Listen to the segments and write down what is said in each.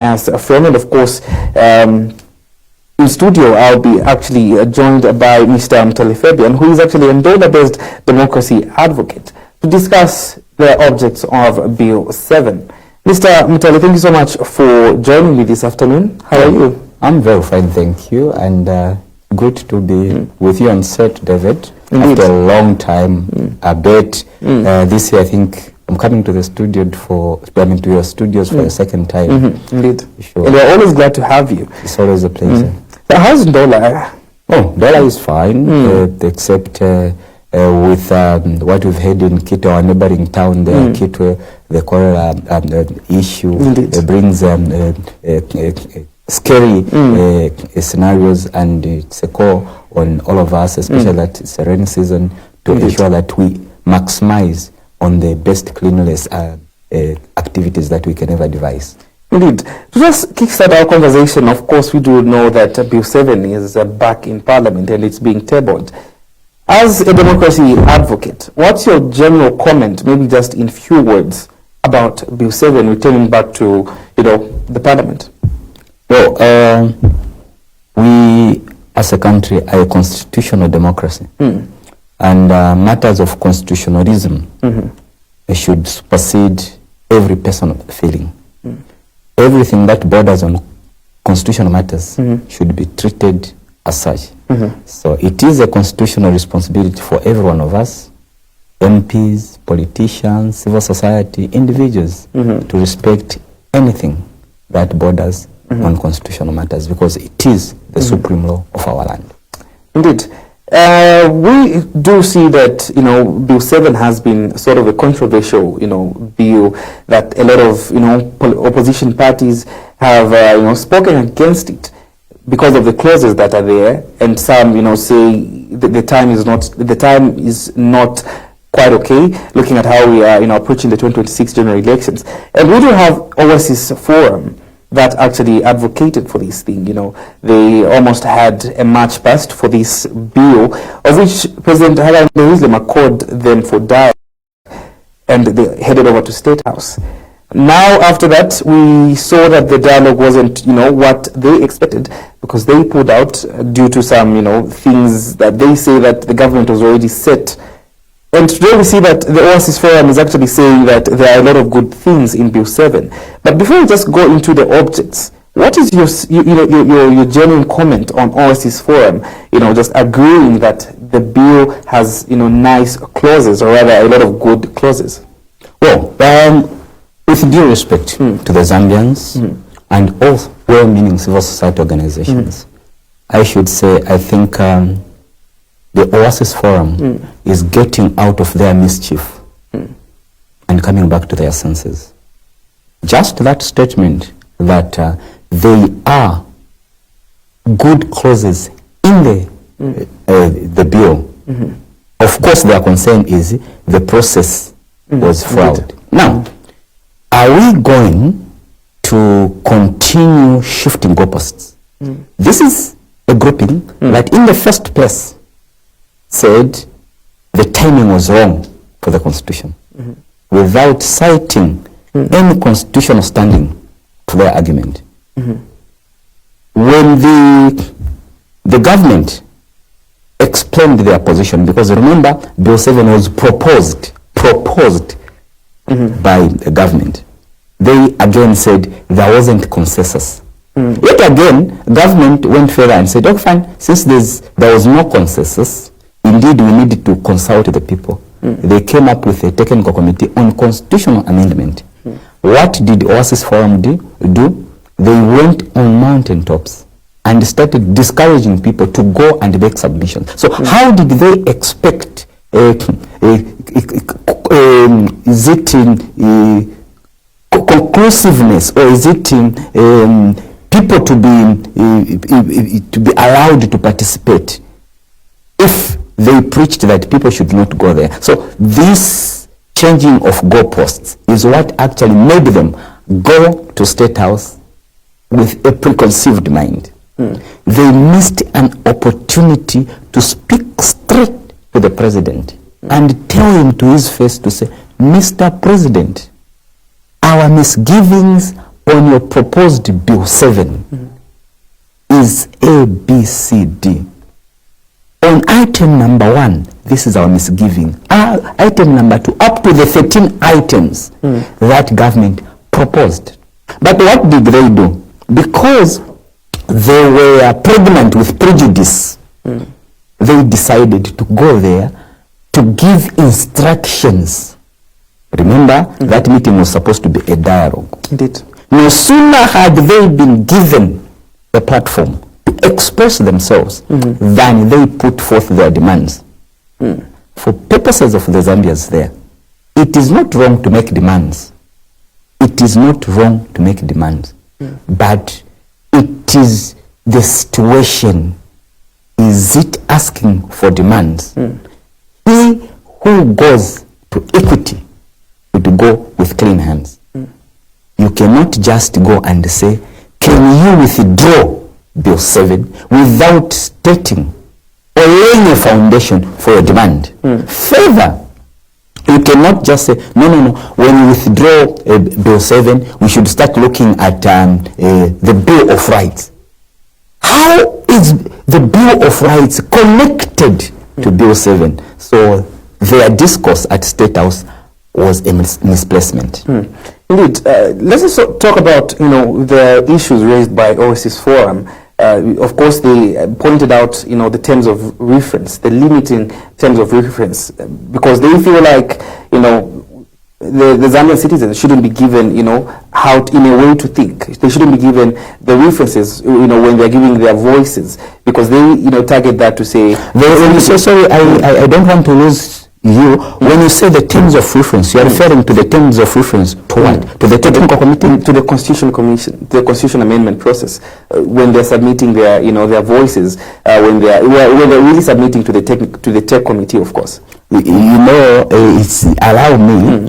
as a friend, and of course, in studio, I'll be actually joined by Mr. Mutale Fabian, who is actually a Ndola-based democracy advocate, to discuss the objects of Bill 7. Mr. Mutale, thank you so much for joining me this afternoon. How are you? I'm very fine, thank you, and good to be with you on set, David. Indeed. After a long time, a bit. This year, I think I'm coming to the studio to your studios for a second time. Indeed. Sure. And we're always glad to have you. It's always a pleasure. So how's Ndola? Oh, Ndola is fine, except with what we've had in Kitwe, our neighboring town there, Kitwe, the cholera issue brings scary scenarios, and it's a call on all of us, especially that it's a rainy season, to ensure that we maximize on the best cleanliness activities that we can ever devise. Indeed. To just kickstart our conversation, of course, we do know that Bill 7 is back in Parliament and it's being tabled. As a democracy advocate, what's your general comment, maybe just in few words, about Bill 7 returning back to, the Parliament? Well, we as a country are a constitutional democracy, and matters of constitutionalism should supersede every personal feeling. Everything that borders on constitutional matters should be treated as such. So it is a constitutional responsibility for every one of us, MPs, politicians, civil society, individuals, to respect anything that borders on constitutional matters, because it is the supreme law of our land. Indeed. We do see that, Bill 7 has been sort of a controversial, bill that a lot of, opposition parties have, spoken against it because of the clauses that are there, and some, say the time is not quite okay, looking at how we are, approaching the 2026 general elections. And we do have Oasis Forum that actually advocated for this thing. They almost had a march past for this bill, of which President Hakainde called them for dialogue, and they headed over to State House. Now, after that, we saw that the dialogue wasn't, what they expected, because they pulled out due to some, things that they say that the government was already set. And today we see that the Oasis Forum is actually saying that there are a lot of good things in Bill 7. But before we just go into the objects, what is your genuine comment on Oasis Forum, just agreeing that the bill has, nice clauses, or rather a lot of good clauses? Well, with due respect to the Zambians and all well-meaning civil society organizations, I should say I think the Oasis Forum is getting out of their mischief and coming back to their senses. Just that statement that they are good clauses in the bill. Of course, their concern is the process was fraud. Now, are we going to continue shifting goalposts? This is a grouping that in the first place said the timing was wrong for the Constitution, without citing any constitutional standing for their argument. When the government explained their position, because remember, Bill 7 was proposed by the government, they again said there wasn't consensus. Yet again, government went further and said, okay, fine, since there was no consensus, indeed, we needed to consult the people. They came up with a technical committee on constitutional amendment. What did Oasis Forum do? They went on mountaintops and started discouraging people to go and make submissions. So how did they expect, is it in conclusiveness, or is it in people to be allowed to participate if they preached that people should not go there? So this changing of goalposts is what actually made them go to State House with a preconceived mind. They missed an opportunity to speak straight to the president and tell him to his face to say, Mr. President, our misgivings on your proposed Bill 7 is A, B, C, D. On item number 1, this is our misgiving. Item number 2, up to the 13 items that government proposed. But what did they do? Because they were pregnant with prejudice, they decided to go there to give instructions. Remember, that meeting was supposed to be a dialogue. Indeed. No sooner had they been given a platform to express themselves than they put forth their demands. For purposes of the Zambians there, it is not wrong to make demands. It is not wrong to make demands. But it is the situation. Is it asking for demands? He who goes to equity would go with clean hands. You cannot just go and say, can you withdraw Bill 7 without stating or laying a foundation for a demand? Further, you cannot just say, no, when you withdraw Bill 7, we should start looking at the Bill of Rights. How is the Bill of Rights connected to Bill 7? So their discourse at State House was a misplacement. Indeed. Let's also talk about, the issues raised by Overseas Forum. Of course, they pointed out, the terms of reference, the limiting terms of reference, because they feel like, the Zambian citizens shouldn't be given, how in a way to think. They shouldn't be given the references, when they're giving their voices, because they, target that to say. I don't want to lose you. When you say the terms of reference, you are referring to the terms of reference to what? To the technical committee? To the Constitution Commission, the Constitution Amendment process, when they're submitting their, their voices, when they're really submitting to the Tech Committee, of course. It's allow me.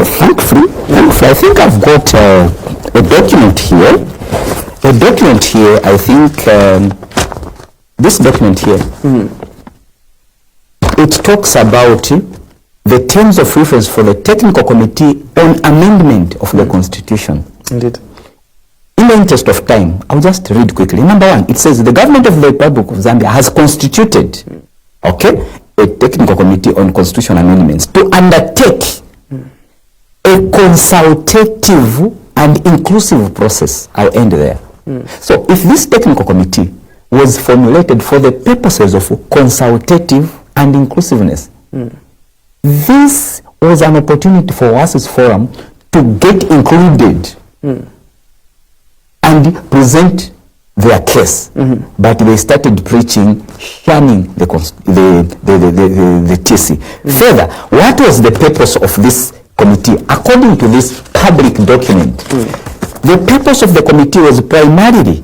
Thankfully, I think I've got a document here. I think this document here. It talks about the terms of reference for the Technical Committee on amendment of the Constitution. Indeed. In the interest of time, I'll just read quickly. Number 1, it says the government of the Republic of Zambia has constituted, a Technical Committee on Constitutional Amendments to undertake a consultative and inclusive process. I'll end there. So if this Technical Committee was formulated for the purposes of consultative and inclusiveness, this was an opportunity for Overseas Forum to get included and present their case. But they started preaching, shunning the TC. Further, what was the purpose of this committee? According to this public document, the purpose of the committee was primarily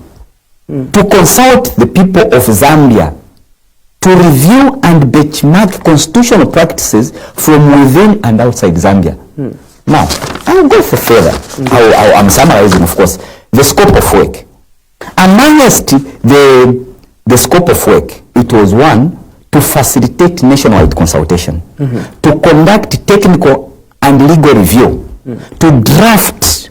to consult the people of Zambia to review and benchmark constitutional practices from within and outside Zambia. Now, I'll go for further. I'm summarizing, of course, the scope of work. Amongst the scope of work, it was 1, to facilitate nationwide consultation, to conduct technical and legal review, to draft,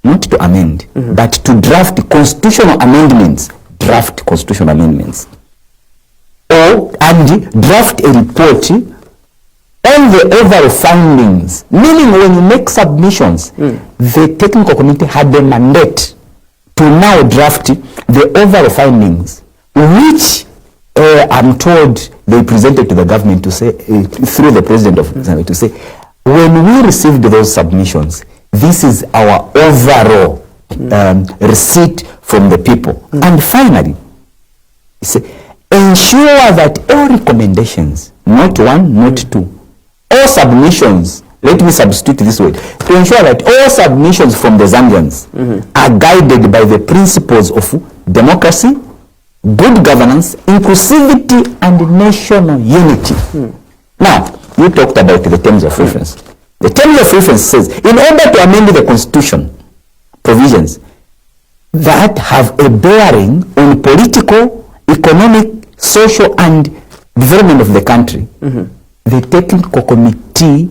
not to amend, but to draft constitutional amendments, and draft a report on the overall findings. Meaning, when you make submissions, the Technical Committee had the mandate to now draft the overall findings, which I'm told they presented to the government to say, through the President of Zambia, to say, when we received those submissions, this is our overall receipt from the people. And finally, ensure that all recommendations, not 1, not 2, all submissions, let me substitute this word, to ensure that all submissions from the Zambians are guided by the principles of democracy, good governance, inclusivity, and national unity. Now, you talked about the terms of reference. The terms of reference says, in order to amend the Constitution, provisions that have a bearing on political, economic, social, and development of the country, the Technical Committee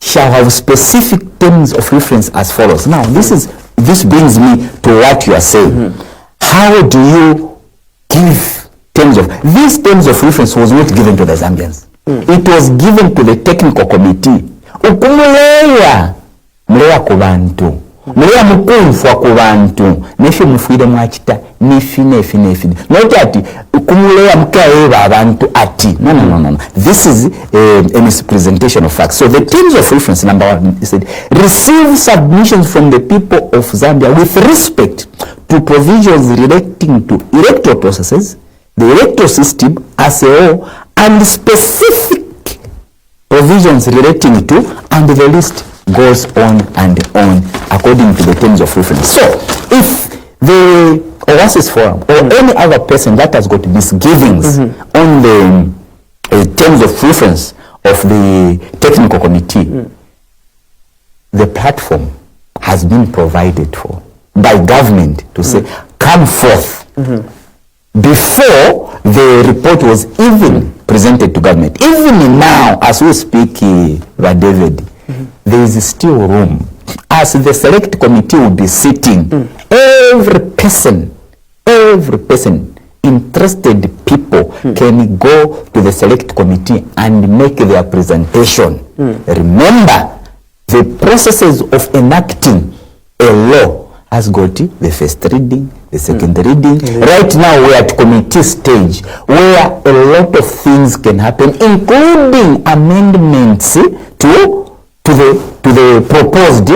shall have specific terms of reference as follows. Now, this brings me to what you are saying. How do you give terms of... These terms of reference was not given to the Zambians. It was given to the technical committee. Ukumuleya muleya ku bantu. Muleya mukunfwa ku bantu. Nefi mufuire mwachita nefi. Not ati ukumuleya mukayeba abantu ati. No. This is a misrepresentation of facts. So the terms of reference, number one, is said, receive submissions from the people of Zambia with respect to provisions relating to electoral processes, the electoral system as a whole, and specific provisions relating to, and the list goes on and on according to the terms of reference. So, if the Oasis Forum or any other person that has got misgivings on the terms of reference of the technical committee, the platform has been provided for by government to say, come forth. Before the report was even presented to government. Even now, as we speak, David, there is still room. As the select committee will be sitting, every person, interested people can go to the select committee and make their presentation. Remember, the processes of enacting a law has got the first reading, the second reading. Right now we're at committee stage where a lot of things can happen, including amendments to the proposed,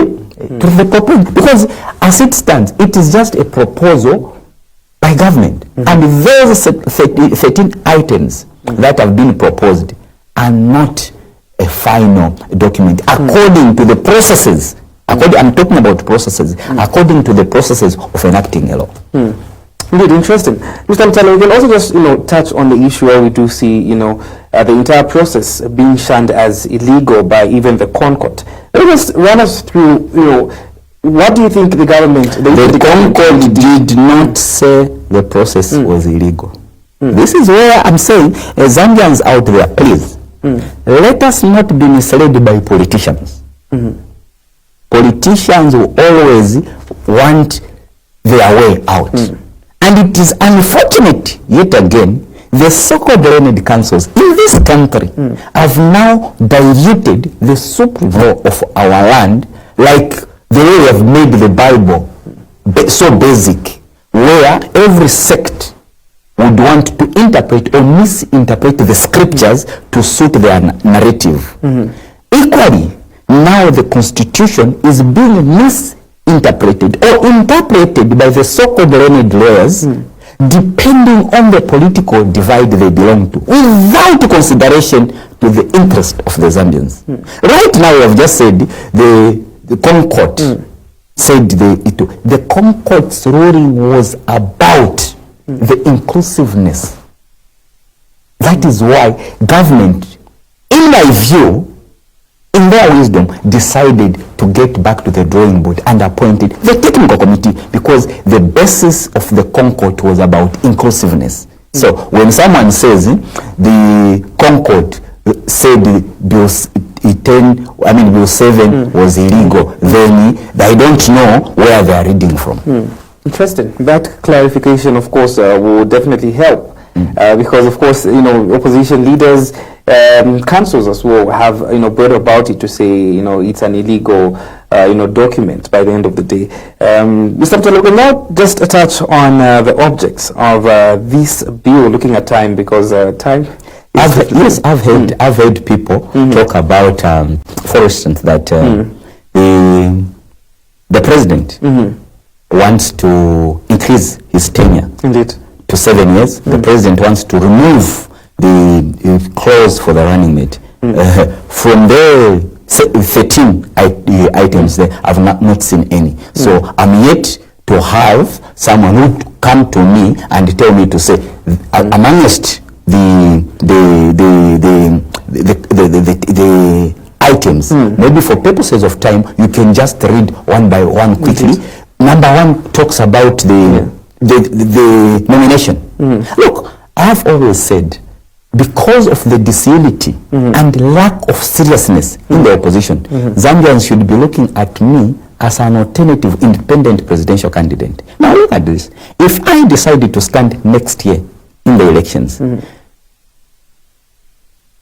because as it stands, it is just a proposal by government, and those 13 items that have been proposed are not a final document according to the processes. I'm talking about processes, according to the processes of enacting a law. Indeed, interesting. Mr. Mtala, we can also just, touch on the issue where we do see, the entire process being shunned as illegal by even the Concord. Let me just run us through, what do you think the government... The Concord did not say the process was illegal. This is where I'm saying, Zambians out there, please, let us not be misled by politicians. Politicians will always want their way out. And it is unfortunate, yet again, the so-called learned councils in this country have now diluted the supreme law of our land, like the way we have made the Bible so basic, where every sect would want to interpret or misinterpret the scriptures to suit their narrative. Equally, now the Constitution is being misinterpreted or interpreted by the so-called learned lawyers, depending on the political divide they belong to, without consideration to the interest of the Zambians. Right now, we have just said the Concord said the Concord's ruling was about the inclusiveness. That is why government, in my view, in their wisdom, decided to get back to the drawing board and appointed the technical committee, because the basis of the Concord was about inclusiveness. So when someone says the Concord said Bill 7 was illegal, then I don't know where they are reading from. Interesting. That clarification, of course, will definitely help. Because, of course, opposition leaders, councils as well have, brought about it to say, it's an illegal, document by the end of the day. Mr. Mtala, we'll now just touch on the objects of this bill, looking at time, because time... I've heard people talk about, for instance, that the president wants to increase his tenure. Indeed. To 7 years. The president wants to remove the clause for the running mate. From the 13 items there, I've not seen any. So I'm yet to have someone who come to me and tell me to say, amongst the items, maybe for purposes of time, you can just read one by one quickly. Number one talks about the nomination. Look, I have always said because of the disunity and lack of seriousness in the opposition, Zambians should be looking at me as an alternative independent presidential candidate. Now look at this. If I decided to stand next year in the elections,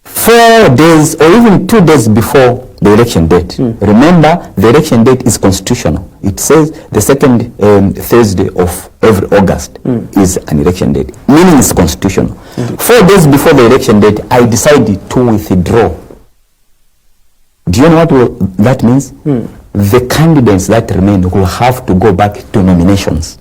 4 days or even 2 days before the election date, remember the election date is constitutional. It says the second Thursday of every August is an election date, meaning it's constitutional. 4 days before the election date, I decided to withdraw. Do you know what that means? The candidates that remain will have to go back to nominations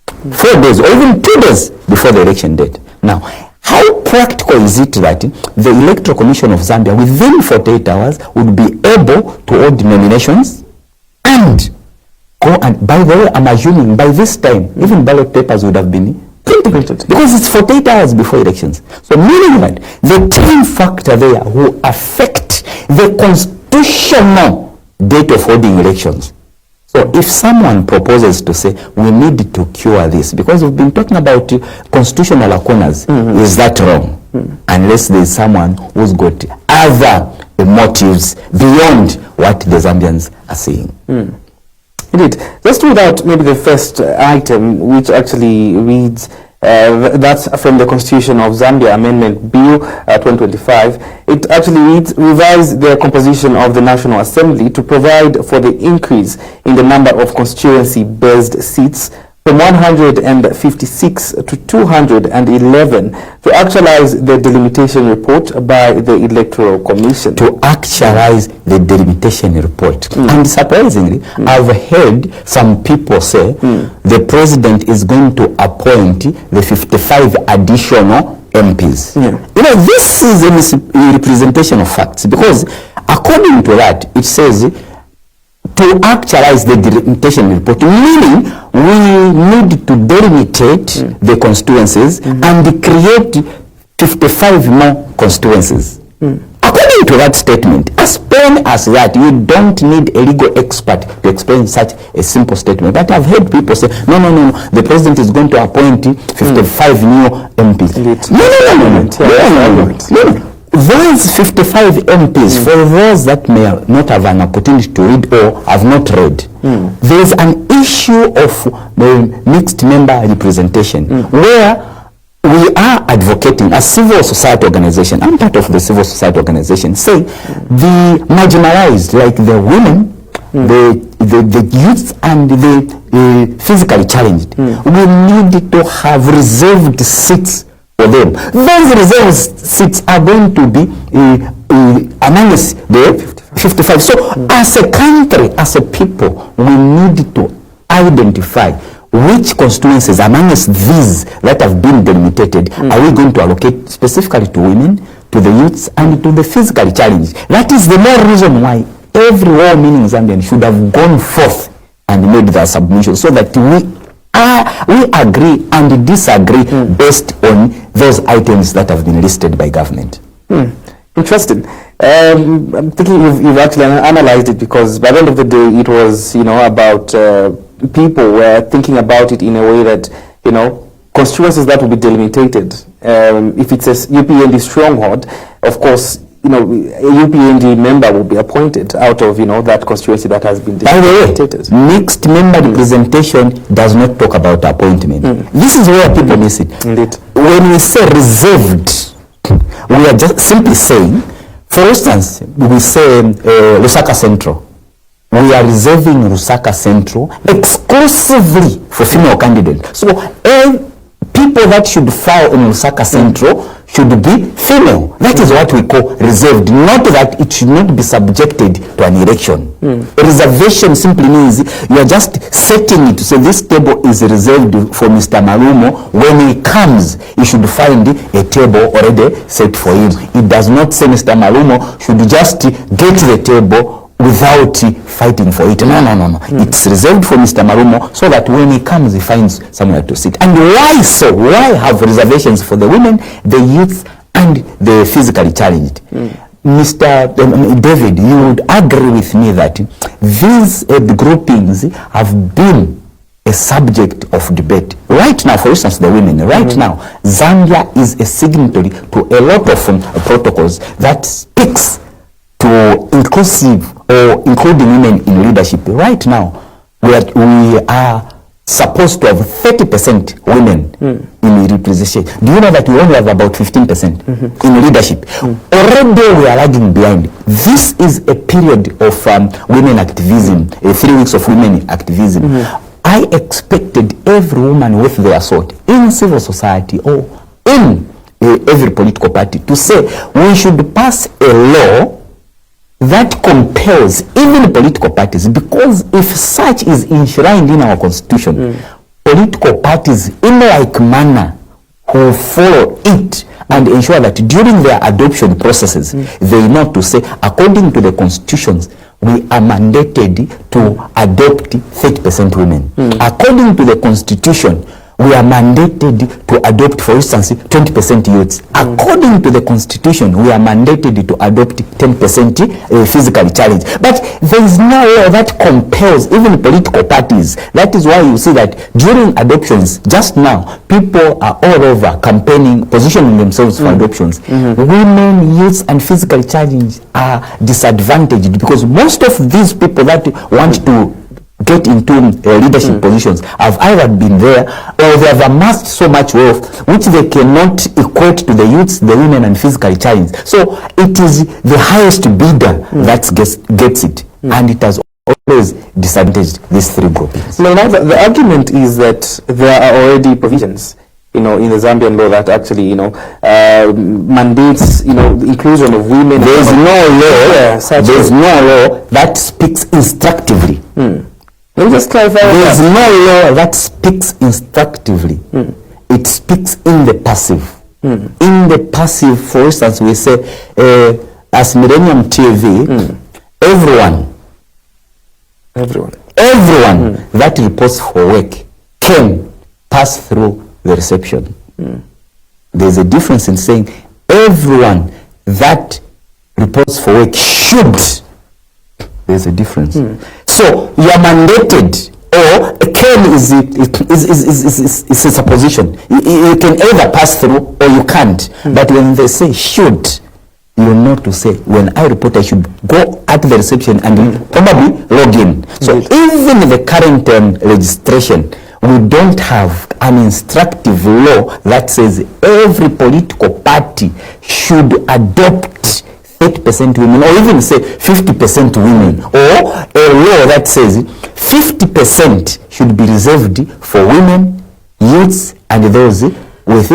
4 days or even 2 days before the election date. Now, how practical is it that the Electoral Commission of Zambia within 48 hours would be able to hold nominations and go, and by the way, I'm assuming by this time even ballot papers would have been printed because it's 48 hours before elections. So meaning that the time factor there will affect the constitutional date of holding elections. So if someone proposes to say we need to cure this, because we've been talking about constitutional lacunas, is that wrong? Unless there's someone who's got other motives beyond what the Zambians are saying. Indeed. Just read out maybe the first item, which actually reads, that's from the Constitution of Zambia Amendment Bill 2025. It actually reads, revise the composition of the National Assembly to provide for the increase in the number of constituency-based seats from 156 to 211 to actualize the delimitation report by the Electoral Commission. To actualize the delimitation report. And surprisingly, I've heard some people say the president is going to appoint the 55 additional MPs. You know, this is a misrepresentation of facts, because according to that, it says to actualize the delimitation report, meaning we need to delimitate the constituencies and create 55 more constituencies. According to that statement, as plain as that, you don't need a legal expert to explain such a simple statement. But I've heard people say, no, the president is going to appoint 55 new MPs. No. Those 55 MPs, for those that may not have an opportunity to read or have not read, there is an issue of mixed member representation where we are advocating as civil society organization. I'm part of the civil society organization. Say the marginalized, like the women, the youth, and the physically challenged, we need to have reserved seats for them. Those reserved seats are going to be amongst the 55. So as a country, as a people, we need to identify which constituencies amongst these that have been delimitated are we going to allocate specifically to women, to the youths, and to the physically challenged. That is the more reason why every well-meaning Zambian should have gone forth and made their submission, so that we agree and disagree based on those items that have been listed by government. Interesting. I'm thinking you've actually analyzed it, because by the end of the day, it was, about people were thinking about it in a way that, constituencies that will be delimitated. If it's a UPND stronghold, of course, a UPND member will be appointed out of, that constituency that has been delimitated. By the way, mixed member representation does not talk about appointment. This is where people miss it. Indeed. When we say reserved, we are just simply saying, for instance, we say Lusaka Central. We are reserving Lusaka Central exclusively for female candidates. So people that should file in Lusaka Central should be female. That is what we call reserved, not that it should not be subjected to an election. A reservation simply means you are just setting it to say this table is reserved for Mr. Malumo. When he comes, he should find a table already set for him. It does not say Mr. Malumo should just get the table without fighting for it. No. It's reserved for Mr. Marumo, so that when he comes, he finds somewhere to sit. And why so? Why have reservations for the women, the youth, and the physically challenged? Mr. David, you would agree with me that these groupings have been a subject of debate. Right now, for instance, the women, right now, Zambia is a signatory to a lot of protocols that speaks to inclusive or including women in leadership. Right now, we are supposed to have 30% women in representation. Do you know that we only have about 15% in leadership? Already we are lagging behind. This is a period of women activism, 3 weeks of women activism. I expected every woman with their sort in civil society or in every political party to say we should pass a law that compels even political parties, because if such is enshrined in our constitution, political parties in like manner will follow it and ensure that during their adoption processes, they know to say, according to the constitutions, we are mandated to adopt 30% women. According to the constitution, we are mandated to adopt, for instance, 20% youths. According to the constitution, we are mandated to adopt 10% physically challenged. But there is no law that compels even political parties. That is why you see that during adoptions, just now, people are all over campaigning, positioning themselves for adoptions. Women, youths, and physically challenged are disadvantaged because most of these people that want to get into leadership positions have either been there or they have amassed so much wealth which they cannot equate to the youths, the women, and physically challenged. So it is the highest bidder that gets it, and it has always disadvantaged these three groupings. Now the argument is that there are already provisions, in the Zambian law that actually, mandates, the inclusion of women. There's no law that speaks instructively. Let me just clarify. There's no law that speaks instructively. It speaks in the passive. In the passive, for instance, we say, as Millennium TV, everyone that reports for work can pass through the reception. There's a difference in saying everyone that reports for work should. There's a difference. So you are mandated, or a claim is a supposition. You can either pass through or you can't. But when they say should, you know to say, when I report, I should go at the reception and probably log in. So even in the current registration, we don't have an instructive law that says every political party should adopt 30% women, or even say 50% women, or a law that says 50% should be reserved for women, youths, and those with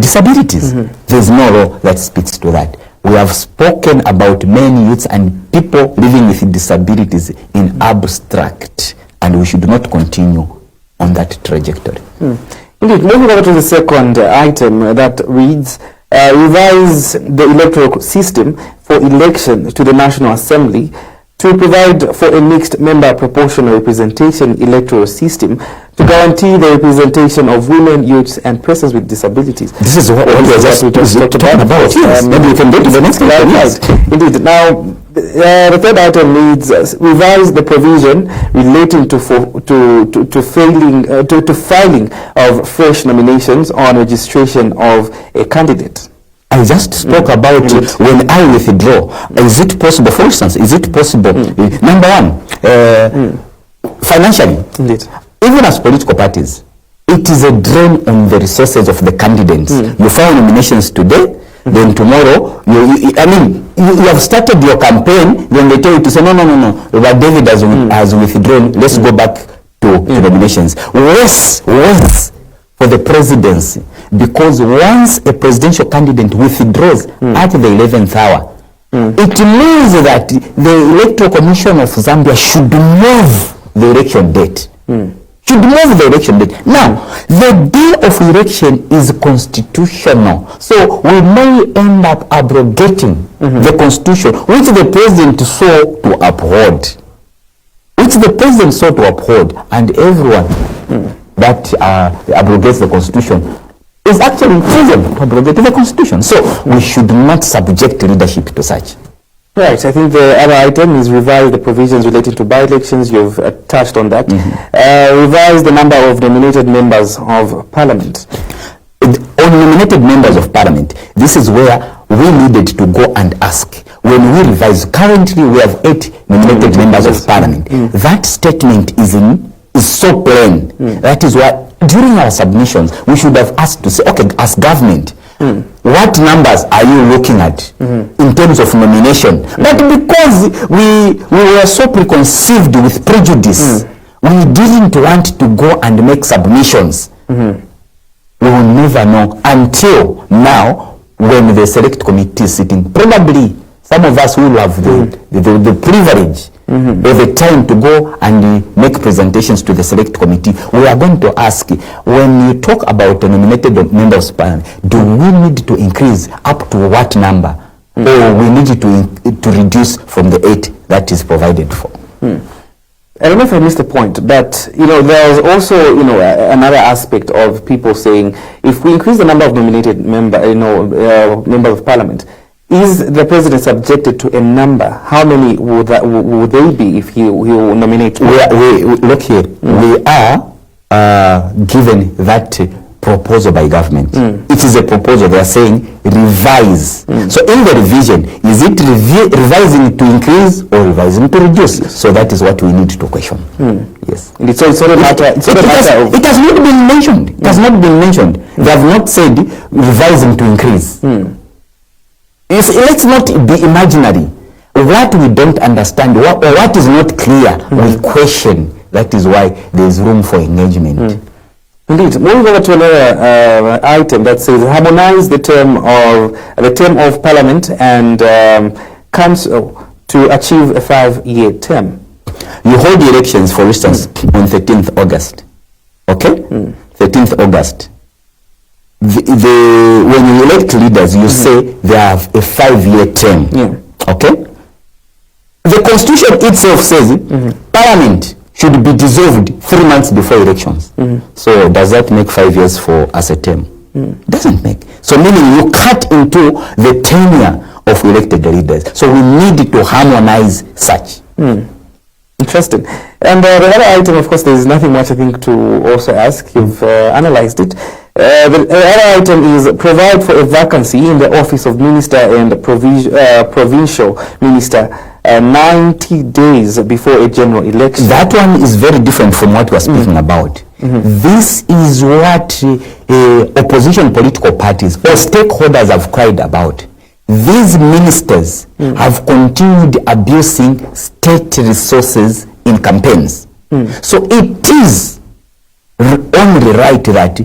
disabilities. There's no law that speaks to that. We have spoken about many youths and people living with disabilities in abstract, and we should not continue on that trajectory. Indeed, moving over to the second item that reads, revise the electoral system for election to the National Assembly to provide for a mixed member proportional representation electoral system to guarantee the representation of women, youths, and persons with disabilities. This is what we just talked about. Yes. Maybe we can go to the next item. Yes. Indeed. Now, the third item reads, revise the provision relating to filing of fresh nominations on registration of a candidate. I just spoke about when I withdraw. Is it possible, for instance, number one, financially, even as political parties, it is a drain on the resources of the candidates. You file nominations today, then tomorrow, you have started your campaign, then they tell you to say, no, but David has withdrawn, let's go back to nominations. Worse for the presidency, because once a presidential candidate withdraws at the 11th hour, it means that the Electoral Commission of Zambia should move the election date. Now, the day of election is constitutional, so we may end up abrogating the constitution, which the president sought to uphold, and everyone that abrogates the constitution is actually chosen to abrogate the constitution. So we should not subject leadership to such. Right. I think the other item is revise the provisions relating to by-elections. You've touched on that. Revise the number of nominated members of parliament. On nominated members of parliament, this is where we needed to go and ask. When we revise, currently we have 8 nominated members of parliament. That statement is so plain. That is why during our submissions, we should have asked to say, okay, as government, what numbers are you looking at in terms of nomination? But because we were so preconceived with prejudice, we didn't want to go and make submissions. We will never know until now when the select committee is sitting. Probably some of us will have the privilege or the time to go and make presentations to the select committee. We are going to ask, when you talk about the nominated members of parliament, do we need to increase up to what number? Or we need to reduce from the 8 that is provided for? I don't know if I missed the point, but there's also another aspect of people saying if we increase the number of nominated members of parliament, is the president subjected to a number? How many would they be if he will nominate? Look here, we are given that proposal by government. It is a proposal. They are saying revise. So in the revision, is it revising to increase or revising to reduce? So that is what we need to question. Yes. And it's also a matter. It has not been mentioned. It has not been mentioned. They have not said revising to increase. Let's not be imaginary. What we don't understand, or what is not clear, we question. That is why there is room for engagement. Indeed. Moving over to another item that says harmonize the term of parliament and council to achieve a 5-year term. You hold the elections, for instance, on 13th August. Okay? 13th August. When you elect leaders, you say they have a 5-year term. Okay? The Constitution itself says parliament should be dissolved 3 months before elections. So does that make 5 years for as a term? Doesn't make. So meaning you cut into the tenure of elected leaders. So we need to harmonize such. Interesting. And the other item, of course, there is nothing much I think to also ask. You've analyzed it. The other item is provide for a vacancy in the office of minister and provincial minister 90 days before a general election. That one is very different from what we are speaking about. This is what opposition political parties or stakeholders have cried about. These ministers have continued abusing state resources in campaigns. So it is only right that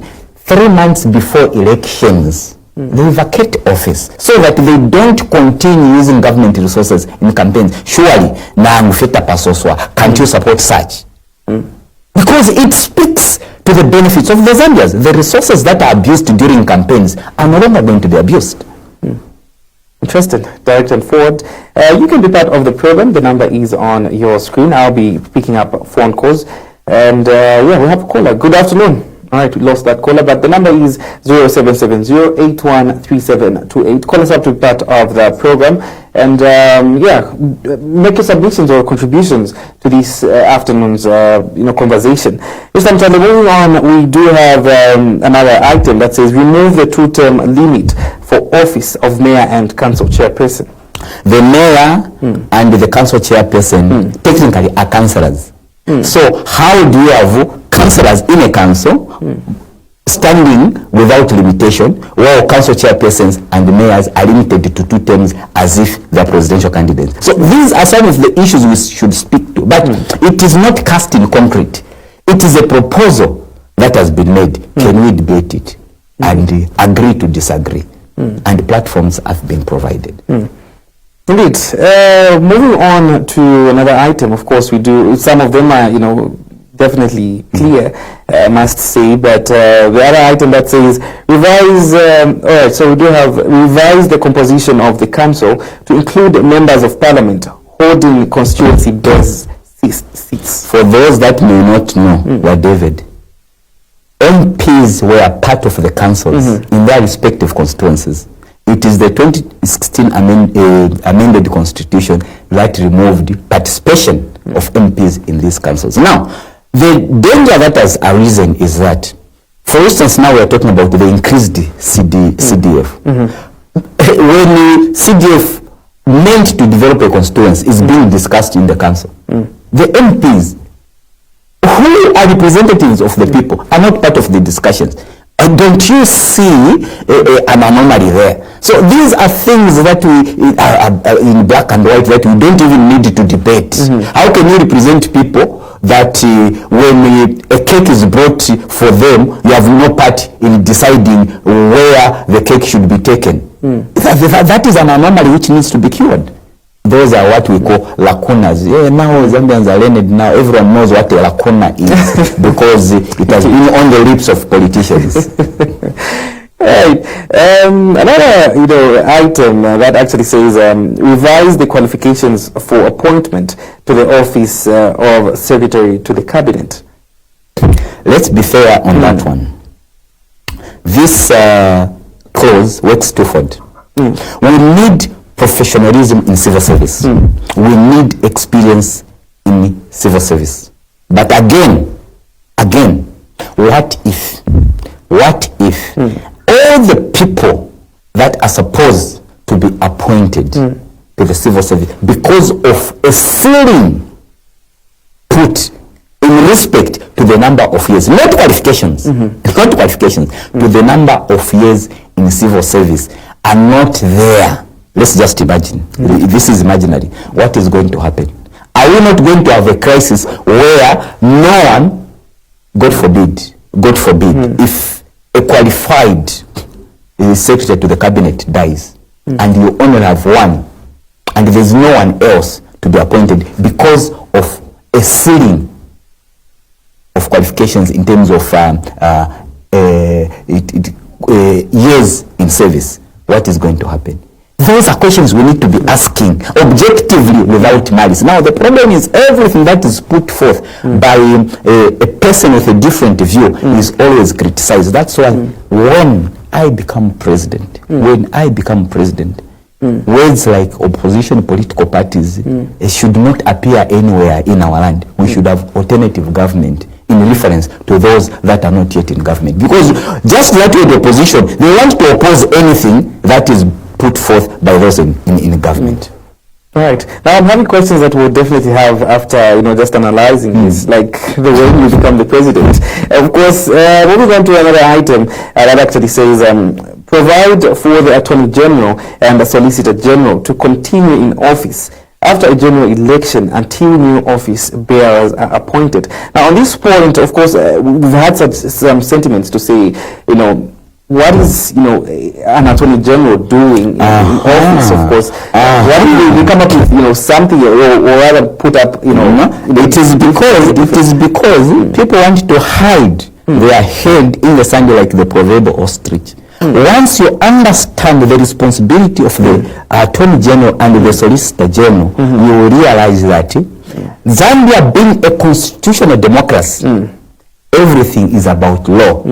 3 months before elections, they vacate office so that they don't continue using government resources in campaigns. Surely, can't you support such? Because it speaks to the benefits of the Zambians. The resources that are abused during campaigns are no longer going to be abused. Interesting. Direct and forward. You can be part of the program. The number is on your screen. I'll be picking up phone calls. And we have a caller. Good afternoon. All right, we lost that caller, but the number is 0770-813728. Call us up to be part of the program and make your submissions or contributions to this afternoon's conversation. This time, moving on, we do have another item that says remove the 2-term limit for office of mayor and council chairperson. The mayor and the council chairperson technically are councillors. So how do you have councillors in a council standing without limitation, while council chairpersons and the mayors are limited to 2 terms as if they're presidential candidates? So these are some of the issues we should speak to, but it is not cast in concrete. It is a proposal that has been made. Can we debate it and agree to disagree? And platforms have been provided. Indeed. Moving on to another item, of course, we do, some of them are, definitely clear, I must say, but the other item that says revise, all right, so we do have revise the composition of the council to include members of parliament holding constituency-based seats. For those that may not know, David, MPs were part of the councils in their respective constituencies. it is the 2016 amended constitution that removed participation of MPs in these councils. Now, the danger that has arisen is that, for instance, now we are talking about the increased CDF. When CDF meant to develop a constituency is being discussed in the council, the MPs, who are representatives of the people, are not part of the discussions. And don't you see an anomaly there? So these are things that we are in black and white that we don't even need to debate. How can you represent people that when a cake is brought for them, you have no part in deciding where the cake should be taken? That is an anomaly which needs to be cured. Those are what we call lacunas. Yeah, now Zambians are learned now. Everyone knows what a lacuna is because it has been on the lips of politicians. Right. Another item that actually says revise the qualifications for appointment to the office of Secretary to the Cabinet. Let's be fair on that one. This clause works twofold. We need professionalism in civil service. We need experience in civil service. But again, what if all the people that are supposed to be appointed to the civil service, because of a ceiling put in respect to the number of years, not qualifications, to the number of years in civil service, are not there? Let's just imagine. This is imaginary. What is going to happen? Are we not going to have a crisis where no one, God forbid, if a qualified secretary to the cabinet dies, and you only have one, and there's no one else to be appointed because of a ceiling of qualifications in terms of years in service, what is going to happen? Those are questions we need to be asking objectively without malice. Now, the problem is everything that is put forth by a person with a different view is always criticized. That's why when I become president, words like opposition political parties should not appear anywhere in our land. We should have alternative government in reference to those that are not yet in government. Because just like with the opposition, they want to oppose anything that is put forth by those in government. Right. Now I'm having questions that we'll definitely have after, just analyzing this, like the way you become the president. Of course, moving on to another item that actually says, provide for the Attorney General and the Solicitor General to continue in office after a general election until new office bearers are appointed. Now on this point, of course, we've had some sentiments to say, what is, an Attorney General doing in office, of course? What if we come up with, something, or rather put up, It is because people want to hide their head in the sand like the proverbial ostrich. Once you understand the responsibility of the Attorney General and the Solicitor General, you will realize that Zambia being a constitutional democracy, everything is about law.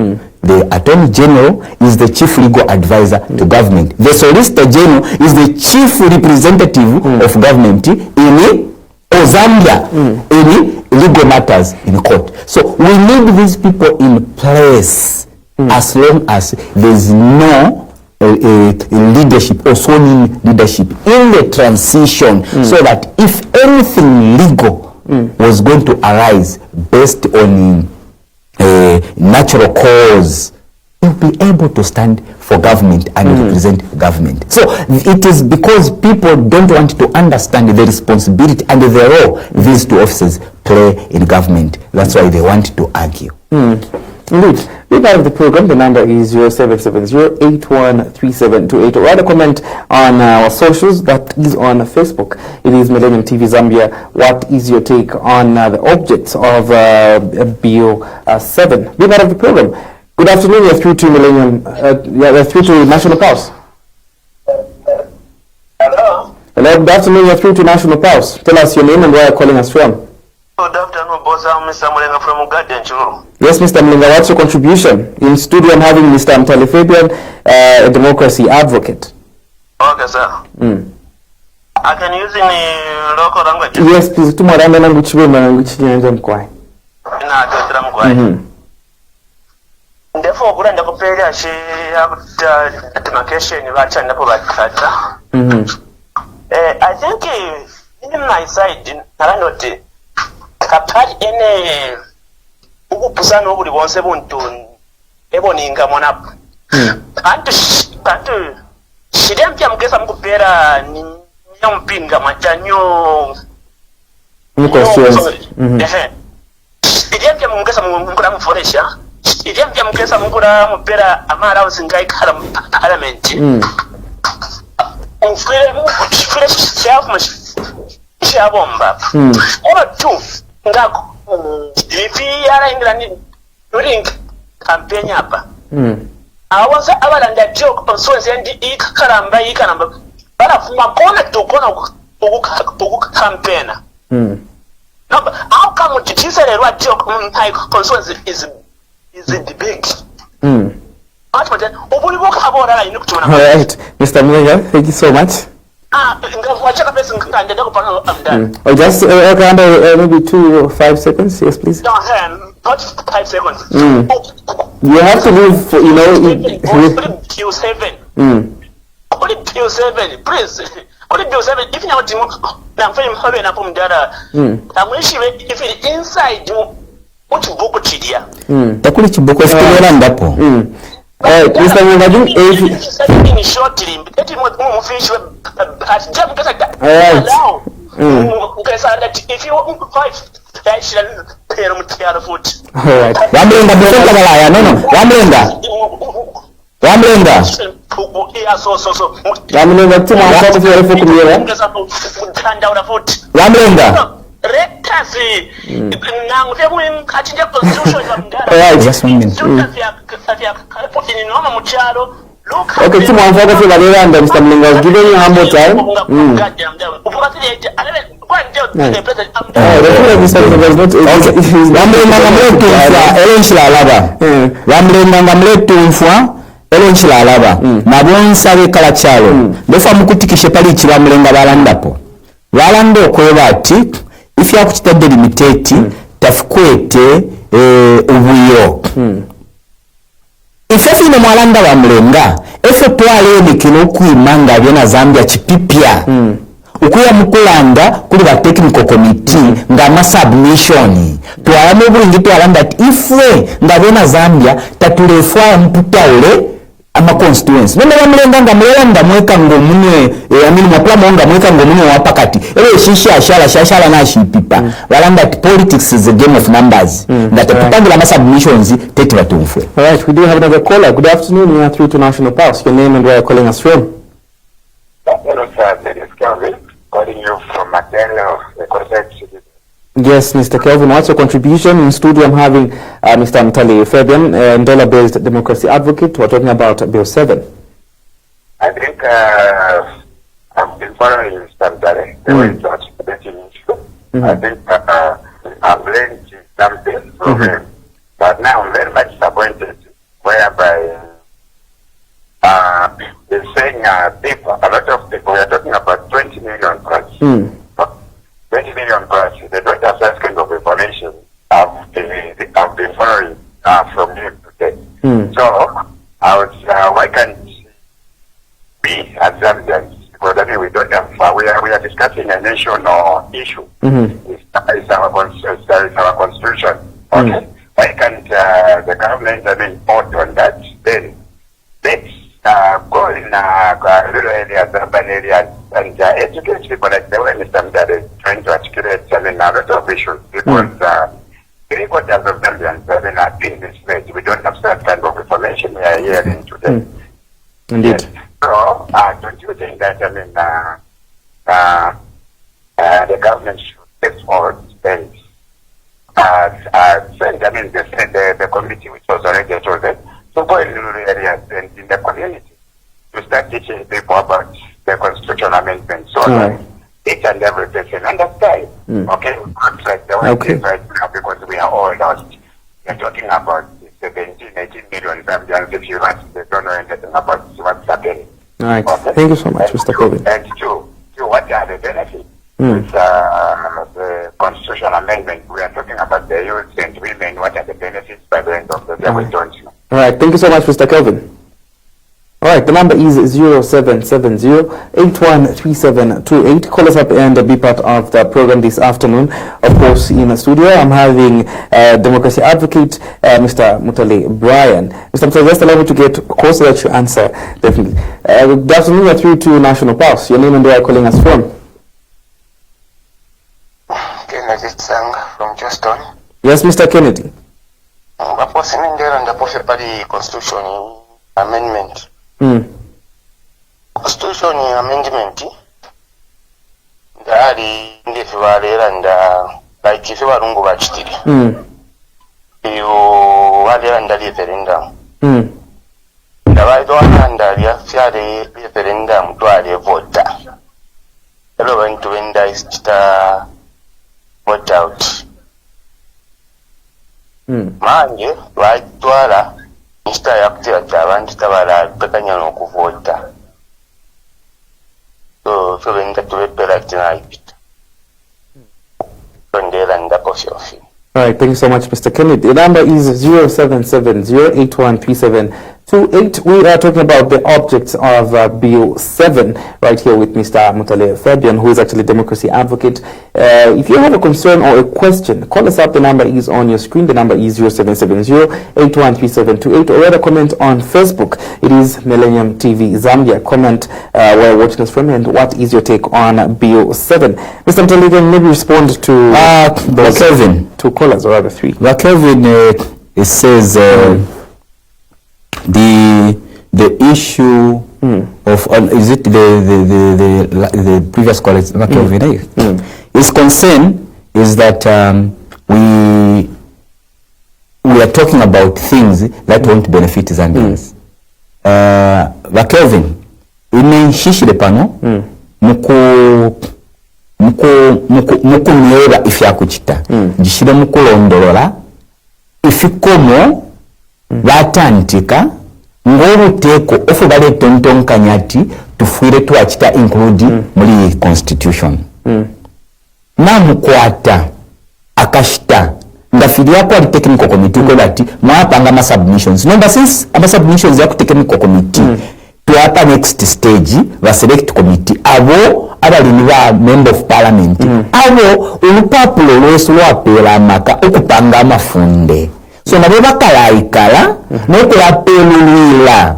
The Attorney General is the chief legal advisor to government. The Solicitor General is the chief representative of government in Zambia, in legal matters in court. So we need these people in place as long as there is no leadership or sworn leadership in the transition, so that if anything legal was going to arise based on natural cause, you'll be able to stand for government and represent government. So it is because people don't want to understand the responsibility and the role these two offices play in government. That's why they want to argue. Indeed. Be part of the program. The number is 0770-813728. Write a comment on our socials. That is on Facebook. It is Millennium TV Zambia. What is your take on the objects of Bill 7? Be part of the program. Good afternoon. You're through to Millennium. You're through to National Pulse. Hello. Hello. Good afternoon. You're through to National Pulse. Tell us your name and where you're calling us from. Good afternoon, boss. I'm Mr. Mulenga from Garden Churu. Yes, Mr. Mulenga, what's your contribution? In studio, I'm having Mr. Mtali Fabian, a democracy advocate. Okay, sir. I can use in local language. Yes, please. Tumoranda nangu chibemba nangu chinyanja mkwai. Na atotera mkwai. Therefore, kula ndakupelea shi demarcation bacha ndapo bakata. I think in my side naranoti kapali ene ukupusana obuli bonse buntu eboninga monapo. Kantu shidempya mkesa mkupera ni nyompinga machanyo Constituency. Shidempya mkesa mkura mforesha. Shidempya mkesa mkura mupera amara usingai kala parliament. Mfire shabomba. Oba tu ngako ifi yara ingilani during campaign hapa. Awanza abalanda joke Constituency ndi ikaramba barafuma kona tukona uku campaigna. No, how come to rero a joke Constituency is the big. All right, Mr. Mwenga, thank you so much. Oh, just okay, maybe 2 or 5 seconds. Yes, please. No, not 5 seconds. You have to leave for, you know. Q7. Only Q7, please. Only Q7. If you want to, I'm very happy na pomdara. I'm wishing if it inside what you book chidia. Takuli chiboko sikilera ndapo. Mr. Mwenga, in shortly, getting what more fish has just because I got allow. If you want 5, I should pay them to foot. all right. Wamlenga busenga balaya no. Wamlenga. Wamlenga tuma kwa kufanya refu kumira. Wamlenga. Rectasi. Nangu tebu kachinja constitution ya mdara. All right, just 1 minute. Okay, tuma kwa kufanya balaya and Mr. Mwenga was giving you humble time. Elonchila alaba nabonsabe kala kyalo ndofa mukutikishe pali kibamlenga balandapo balanda okweba ati if yakutitadde limitate tafukwete ubuyo ife fino mwalanda bamlenga efe twale nikino kwimanga byona Zambia chipipya ukuya mukulanda kuli ba technical committee nga submission twalame bulungi twalanda ati ifwe ngabona Zambia tatulefwa mputaule ama constituency nende bamlenga nga mulanda mweka ngomunwe amini mwaplamo nga mweka ngomunwe wapakati ele shisha shala na shipipa balanda ati politics is a game of numbers that tupangira submissions tete batumfwe. All right, we do have another caller. Good afternoon. You are through to National Pulse. Your name and where you're calling us from? Hello, sir. This is Kelvin calling you from Material, the Constituency. Yes, Mr. Kelvin, what's your contribution? In studio, I'm having Mr. Mtali Fabian, dollar-based democracy advocate. We're talking about Bill 7. I think I've been following Mr. Mtali, the way it's not the issue. I think I've learned something from him, but now I'm very much disappointed, whereby they're saying people, a lot of people, we are talking about 20 million plus. 20 million plus. They don't have that kind of information. I've been following from him today. So, why can't we as Zambians, because I mean we don't have, we are discussing a national issue. It's our constitution. Okay. Why can't the government, vote on that? Then let's go in little areas, urban areas, and educate people like the way Mr. Mdade is trying to articulate, a lot of issues, because 3/4 of Zambians are being misled. We don't have that kind of information we are hearing today. Indeed. So, don't you think that, the government should export and send, the committee which was already chosen, to go in rural areas and in the community to start teaching people about the constitutional amendments so that each and every person understand. Okay? It's like the way it is right now, because we are all lost. We're talking about 17, 18 million Zambians. If you ask, they don't know anything about what's happening. All right. Okay. Thank you so much, Mr. Kelvin. And two, what are the benefits? With the constitutional amendment, we are talking about the youth and women. What are the benefits by the end of the day? We don't know. All right. Thank you so much, Mr. Kelvin. All right, the number is 0770-813728. Call us up and be part of the program this afternoon. Of course, in the studio, I'm having democracy advocate, Mr. Mutale Brian. Mr. Mutale, just allow me to get close so that you answer, definitely. Good afternoon, you're through to National Pulse. Your name and where are you calling us from? Kennedy Sang from Houston. Yes, Mr. Kennedy. Constitution amendment. Constitution amendment ndali ndefibalera nda like ife balungu bachitiri iyo walera nda referendum ndabaitwa ndali afyale referendum twali vota elo bantu benda isita vote out manje lwaitwala Mr. Yakutira abantu tabala pekanya n'okuvota. So benda tubepera tonight. Ndera ndakofyofi. All right, thank you so much, Mr. Kennedy. The number is 0770-813728. We are talking about the objects of Bill 7 right here with Mr. Mutale Fabian, who is actually a democracy advocate. If you have a concern or a question, call us up. The number is on your screen. The number is 0770-813728. Or rather, comment on Facebook. It is Millennium TV Zambia. Comment where you're watching us from and what is your take on Bill 7. Mr. Mutale, can maybe respond to Kelvin. Two callers, or rather three. Kelvin, it says the issue of is it the previous college his concern is that we are talking about things that won't benefit Zambians. Kelvin inenshishire pano mukunyoba ifyakuchita gishire mukulondolola ifikomo batandika ng'obuteeko ofe baleetontonkanya ati tufuire twakita include muri constitution namukwata akashita nga filiako ali technical committee ko bati mwapanga ama submissions number since ama submissions ya ku technical committee tuapa next stage ba select committee abo abalini ba member of parliament abo olupapulo lwesu lwapera amaka okupanga amafunde so nabo bakalayikala n'okulapelulwira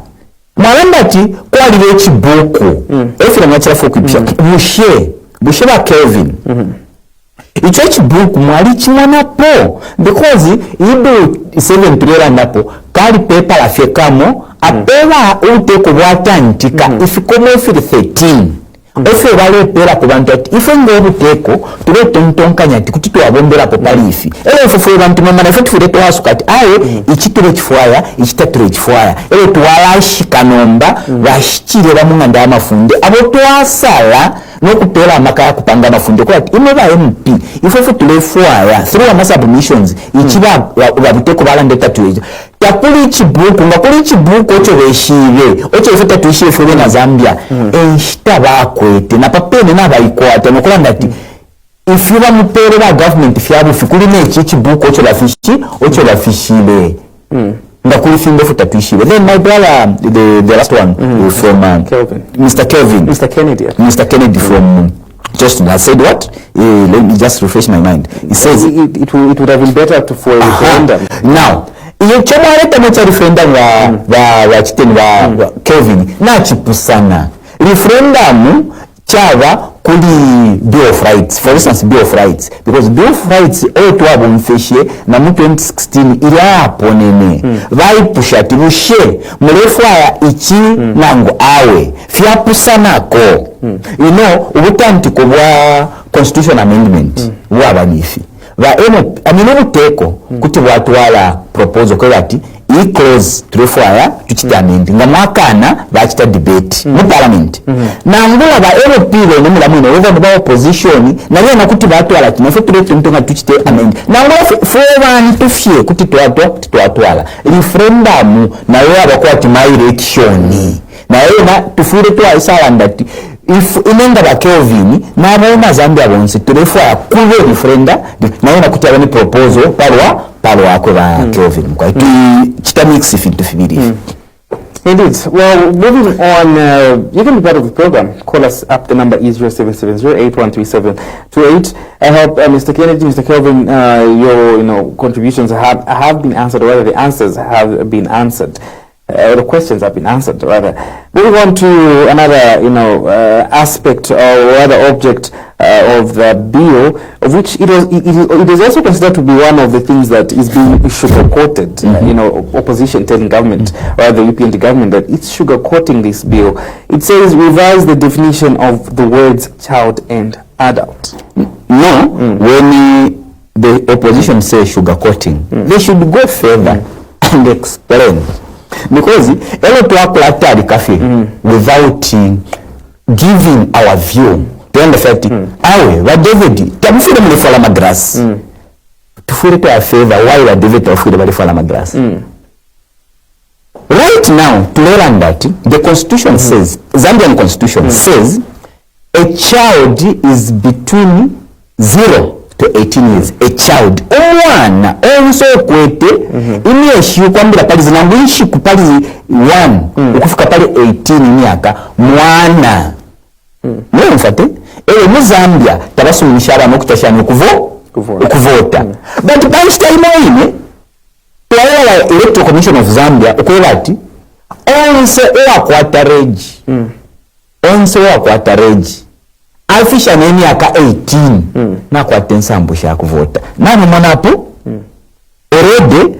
mwalamba ti kwaliwo ekibuuku efira mwakirafu okwipya bushe ba Kelvin icyo ekibuuku mwali kimanapo because ibu 7 tulera napo kali pepa lafyekamo apera uteeko bwatandika ifikomo efiri 13 ofe balepera ku bantu ati ife ng'obuteeko tuleetontonkanya ati kuti twabombera po paliifi era ife bantu mama nafe tufire twasuka ati aye ikitule kifwaya ikitatule kifwaya era twalashikanomba bashikire bamu nga ndamafunde abo twasala n'okupeera amaka yakupanga amafunde kuba ati ime ba MP ife tulefwaya through ama submissions ikiba babuteeko balandeta tuejo takuli chibuku nga kuli chibuku ocho beshibe ocho ife tatuishire febe na Zambia enshita bakwete na papene nabayikwata nokola ndati if you bamupere ba government fyabo fikuli neki chibuku ocho bafishile nga kuli fimbe futatuishire. Then my brother the last one from Kelvin. Mr. Kennedy from Justin has said what? Let me just refresh my mind. He says it would have been better to for a referendum. Now iyo chomaleta mocha referendum wa chiteni wa Kelvin na chipusana referendum chava kuli Bill of Rights, for instance Bill of Rights, because Bill of Rights oto abomfeshe na mu 2016 ili aponene vaipusha tibushe murefu ya ichi nango awe fyapusana ko ubutantiko bwa constitution amendment bwabanifi aminobuteeko kuti bwatwala proposal ko bati clause turefwaya tukitamende nga mwakana bakita debate mu parliament nangula ba LP ne mulamwe over the opposition naye nakuti batwala kino fe turetunga tukite amende nangula for tufye kuti twatwala referendum naye abakwati my election naye tufuire twaisala ati if inenga ba Kelvin n'abaana Zambia bonse turefa kuwe referenda naye nakutyaba ni proposal palwa ko ba Kelvin kwa kita mix ifintu fibiri. Indeed. Well, moving on, you can be part of the program. Call us up. The number is 0770-813728. I hope Mr. Kennedy, Mr. Kelvin, your contributions have been answered, or rather the answers have been answered. The questions have been answered, rather. Moving on to another, aspect or rather object of the bill, of which it is also considered to be one of the things that is being sugar-coated. Opposition telling government, or the UPND government, that it's sugar-coating this bill. It says revise the definition of the words child and adult. No, when the opposition says sugar-coating, they should go further and explain. Because elo tuakula tari cafe without giving our view to understand awe wa David tabufire muri fala magras tufure to a favor why wa David tufure muri fala magras right now to learn that the constitution says, Zambian constitution says a child is between 0 to 18 years. A child omwana also kwete imyeshi kwambira pali zinambishi kupali 1 ukufika pali 18 myaka mwana mwe mfate mu Zambia tabasumisha abana okutashanya kuvota but by time ine twala electoral commission of Zambia okwela ati onse akwata regi afisha neni aka 18 na kwa tensambu sha kuvota nani mwanapo already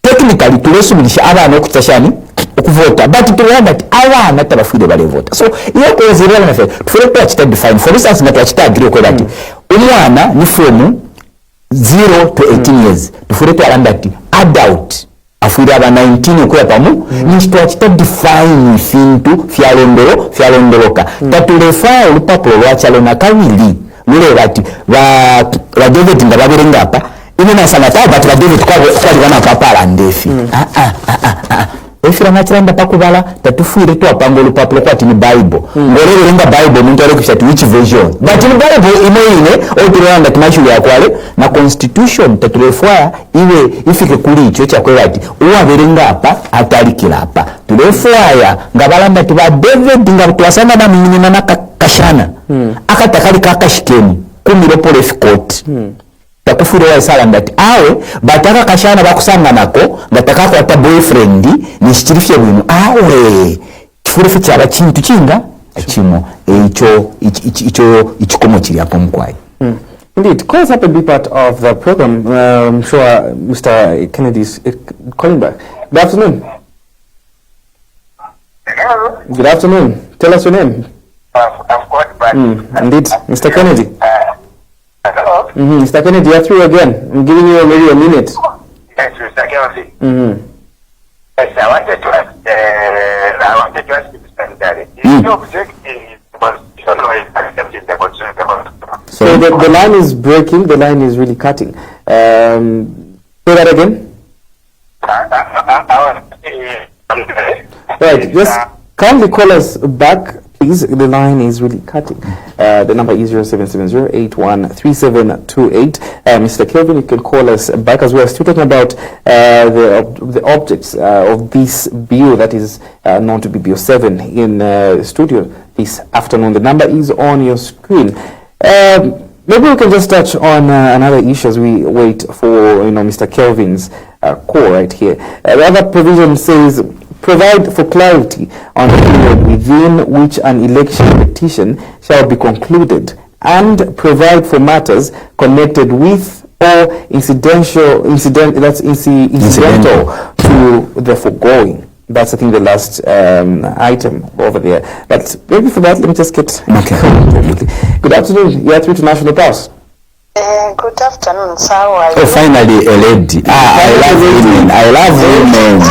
technically tulesubirisha abana okutashani okuvota but tuwanda ati abana tabafide bale vota so iyo kozirela na fe tufere kwa chita define for instance na chita agree kwa ati umwana ni from 0 to 18 years tufere kwa ati adult afure aba 19 okuya pamu nishitwa chita define fintu fyalondoloka tatulefa olupapuro lwachalo na kawili lule bati ba David ngababirenga apa ine nasanga ta bati ba David kwa bana papala ndefi efira nachiranda pakubala tatufuire tu apango olupapuro kwati ni Bible ngolero lenga Bible muntu ali kushati which version but ni Bible ine oturanda kimashuli yakwale na constitution tatulefa iwe ifike kuli icho chakwela ati uwaberenga apa atalikira apa tulefa ngabalanda tiba David ngabutwasana na minyina na kashana akatakali kakashikeni kumiropo court takufure wa sala ndati awe bataka kashana bakusanga nako ngataka kwa ta boyfriend ni shitirifye bwino awe kifure fichara kintu kinga akimo icho komo kiri hapo mkwai. Indeed, call us up and be part of the program. I'm sure Mr. Kennedy is calling back. Good afternoon. Hello? Good afternoon. Tell us your name. I've got back. Indeed, Mr. Kennedy. Hello? Mr. Kennedy, you're through again. I'm giving you maybe a minute. Yes, Mr. Kennedy. Yes, I wanted to ask Mr. Ndari. Is your objective constitution or is accepting the constitution? So the line is breaking. The line is really cutting. Say that again. Right, just kindly call us back, please. The line is really cutting. The number is 0770-813728. Mr. Kelvin, you can call us back as well. Still talking about the objects of this bill that is known to be Bill 7 in studio this afternoon. The number is on your screen. Maybe we can just touch on another issue as we wait for Mr. Kelvin's call right here. The other provision says provide for clarity on the period within which an election petition shall be concluded and provide for matters connected with or incidental to the foregoing. That's, I think, the last item over there. But maybe for that, let me just get... Okay. Good afternoon. You are through to National Pulse. Good afternoon, sir. How are you? Oh, finally a lady. I love women.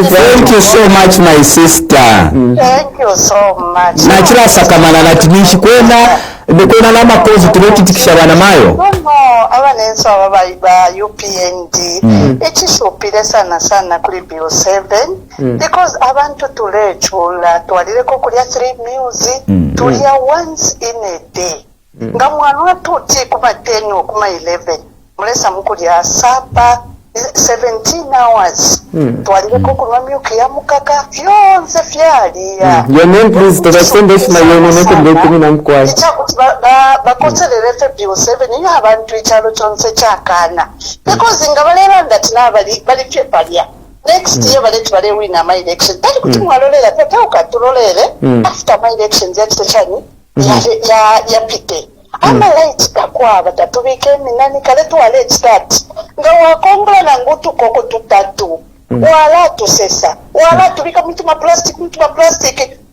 Thank you so much, my sister. Thank you so much. Nachira sakamana natinishi kwena Ndekona na makozi tulotitikisha bana mayo. No, abanenso aba ba UPND. Ekisupire sana kuri Bill 7 because abantu tulechula twalireko kulya 3 meals tulya once in a day. Nga mwana watuti kuma 10 okuma 11 mulesa mukulya sapa 17 hours. Twalireko kulwa myuki ya mukaka fyonse fyaliya. Your name please to the extendation na your name ndekumi na mkwai. Bakonselere fe Bill 7 iyo abantu ichalo chonse chakana. Because nga balera ndati nabali bali pepalya. Next year bale win my election. Tali kuti mwalolera tata ukatulolere after my elections yatete chani ya pite. Ama light takwaba tatubike minani kale tuwale start. Nga wakongola na ngutu koko tutatu. Wala tusesa. Wala tubika mtu ma plastic.